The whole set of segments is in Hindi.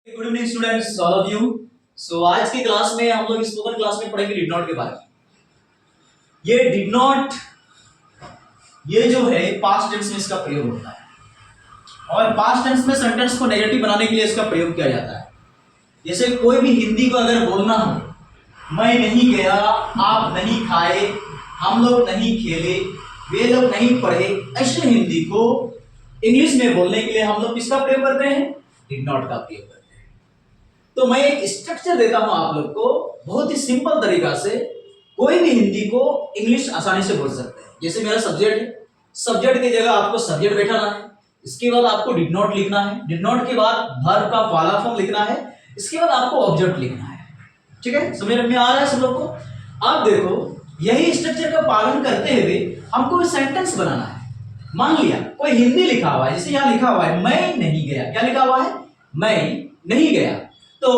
Good evening students, all of you. सो आज की क्लास में हम लोग स्पोकन क्लास में पढ़ेंगे डिड नॉट के बारे में। ये डिड नॉट, ये जो है पास्ट टेंस में इसका प्रयोग होता है और पास्ट टेंस में सेंटेंस को नेगेटिव बनाने के लिए इसका प्रयोग किया जाता है। जैसे कोई भी हिंदी को अगर बोलना हो, मैं नहीं गया, आप नहीं खाए, हम लोग नहीं खेले, वे लोग नहीं पढ़े, ऐसे हिंदी को इंग्लिश में बोलने के लिए हम लोग किसका प्रयोग करते हैं? डिड नॉट का प्रयोग करते हैं। तो मैं एक स्ट्रक्चर देता हूं आप लोग को, बहुत ही सिंपल तरीका से कोई भी हिंदी को इंग्लिश आसानी से बोल सकते हैं। जैसे मेरा सब्जेक्ट है, सब्जेक्ट की जगह आपको सब्जेक्ट बैठाना है, इसके बाद आपको डिड नॉट लिखना है, डिड नॉट के बाद वर्ब का पहला फॉर्म लिखना है, इसके बाद आपको ऑब्जेक्ट लिखना है। ठीक है, समझ में आ रहा है सब लोग को? आप देखो, यही स्ट्रक्चर का पालन करते हुए हमको सेंटेंस बनाना है। मान लिया कोई हिंदी लिखा हुआ है, जैसे यहां लिखा हुआ है मैं नहीं गया, क्या लिखा हुआ है? मैं नहीं गया। तो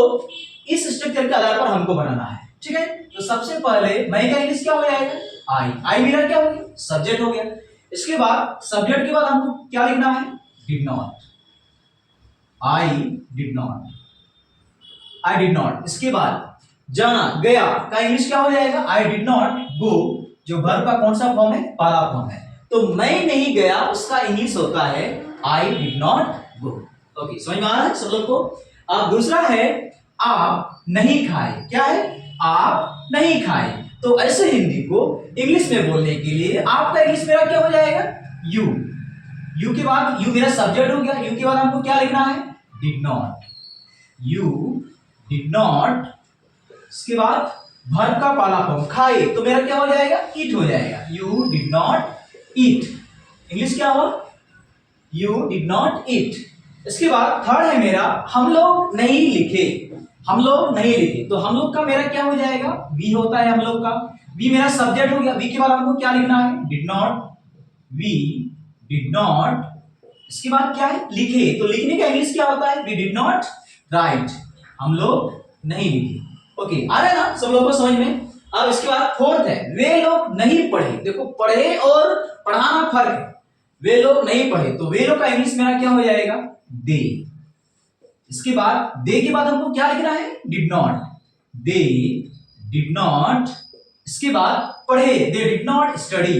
इस स्ट्रक्चर के आधार पर हमको बनाना है। ठीक है, तो सबसे पहले मैं का इंग्लिश क्या हो जाएगा? आई। आई मेरा क्या हो गया? सब्जेक्ट हो गया। इसके बाद सब्जेक्ट के बाद हमको क्या लिखना है? Did not. I did not, I did not. इसके बाद जाना, गया का इंग्लिश क्या हो जाएगा? I did not go. जो वर्ब का कौन सा फॉर्म है? पहला फॉर्म है। तो मैं नहीं गया, उसका इंग्लिश होता है I did not go. Okay, समझ में आ रहा है सब लोग को? अब दूसरा है आप नहीं खाए। क्या है? आप नहीं खाए। तो ऐसे हिंदी को इंग्लिश में बोलने के लिए आपका इंग्लिश मेरा क्या हो जाएगा? यू। यू के बाद, यू मेरा सब्जेक्ट हो गया, यू के बाद हमको क्या लिखना है? Did not. You did not. इसके बाद वर्ब का पहला फॉर्म खाए, तो मेरा क्या हो जाएगा? ईट हो जाएगा। You did not eat. English क्या हुआ? You did not eat. इसके बाद थर्ड है मेरा हम लोग नहीं लिखे। हम लोग नहीं लिखे, तो हम लोग का मेरा क्या हो जाएगा? वी होता है हम लोग का। वी मेरा सब्जेक्ट हो गया, वी के बाद हमको क्या लिखना है? Did not. We did not. इसके बाद क्या है? लिखे। तो लिखने का इंग्लिश क्या होता है? We did not write. हम लोग नहीं लिखे। ओके, आ रहा है ना सब लोगों को समझ में? अब इसके बाद फोर्थ है वे लोग नहीं पढ़े। देखो, पढ़े और पढ़ाना फर्क है। वे लोग नहीं पढ़े, तो वे लोग का इंग्लिश मेरा क्या हो जाएगा? दे। इसके बाद दे के बाद हमको क्या लिखना है? Did not. They did not. इसके बाद पढ़े, they did not study.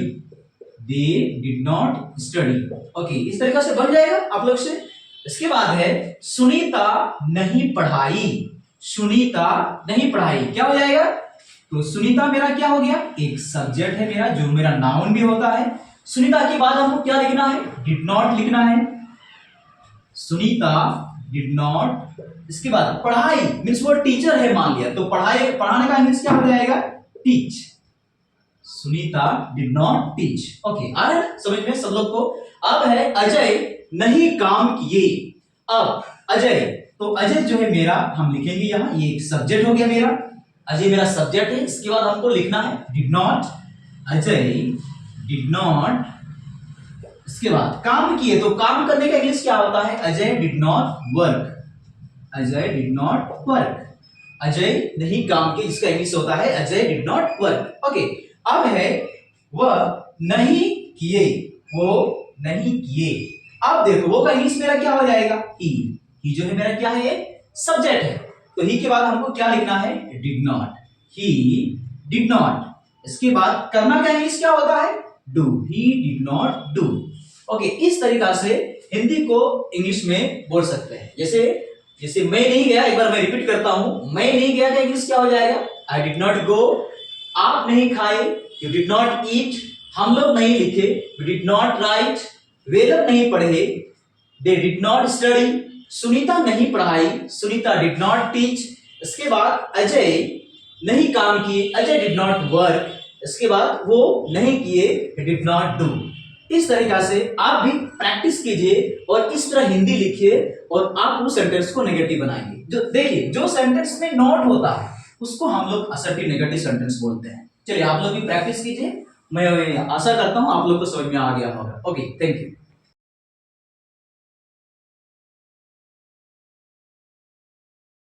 They did not study. Okay, इस तरीके से बन जाएगा आप लोग से। इसके बाद है सुनीता नहीं पढ़ाई। सुनीता नहीं पढ़ाई, क्या हो जाएगा? तो सुनीता मेरा क्या हो गया? एक सब्जेक्ट है मेरा, जो मेरा नाउन भी होता है। सुनीता के बाद हमको क्या लिखना है? डिड नॉट लिखना है। Sunita did not. इसके बाद पढ़ाई मीन्स वो टीचर है मान लिया, तो पढ़ाई, पढ़ाने का इंग्लिश क्या हो जाएगा? Teach. Sunita did not teach. Okay, आ रहा है समझ में सब लोग को? अब है अजय नहीं काम किए। अब अजय, तो अजय जो है मेरा, हम लिखेंगे यहां, ये एक सब्जेक्ट हो गया मेरा। अजय मेरा सब्जेक्ट है। इसके बाद हमको लिखना है did not. Ajay did not. इसके बाद काम किए, तो काम करने का इंग्लिश क्या होता है? Ajay did not work. Ajay did not work. Ajay नहीं काम किए, इसका इंग्लिश होता है Ajay did not work. Okay, अब है वह नहीं किए। वो नहीं किए। अब देखो, वो का इंग्लिश मेरा क्या हो जाएगा? ही। ही जो है मेरा क्या है? सब्जेक्ट है। तो ही के बाद हमको क्या लिखना है? Did not. He did not. इसके बाद करना का इंग्लिश क्या होता है? Do. He did not do. Okay, इस तरीका से हिंदी को इंग्लिश में बोल सकते हैं। जैसे जैसे मैं नहीं गया, एक बार मैं रिपीट करता हूं, मैं नहीं गया का इंग्लिश क्या हो जाएगा? I did not go. आप नहीं खाए, यू डिड नॉट ईट। हम लोग नहीं लिखे, वी डिड नॉट राइट। वे लोग नहीं पढ़े, they did not study. Sunita नहीं पढ़ाई, सुनीता डिड नॉट टीच। इसके बाद अजय नहीं काम किए, अजय डिड नॉट वर्क। इसके बाद वो नहीं किए, डिड नॉट डू। इस तरीका से आप भी प्रैक्टिस कीजिए और इस तरह हिंदी लिखिए और आप उस सेंटेंस को नेगेटिव बनाएंगे। जो देखिए, जो सेंटेंस में नॉट होता है उसको हम लोग असर्टिव नेगेटिव सेंटेंस बोलते हैं। चलिए, आप लोग भी प्रैक्टिस कीजिए। मैं आशा करता हूं आप लोग को समझ में आ गया होगा। Okay, thank you.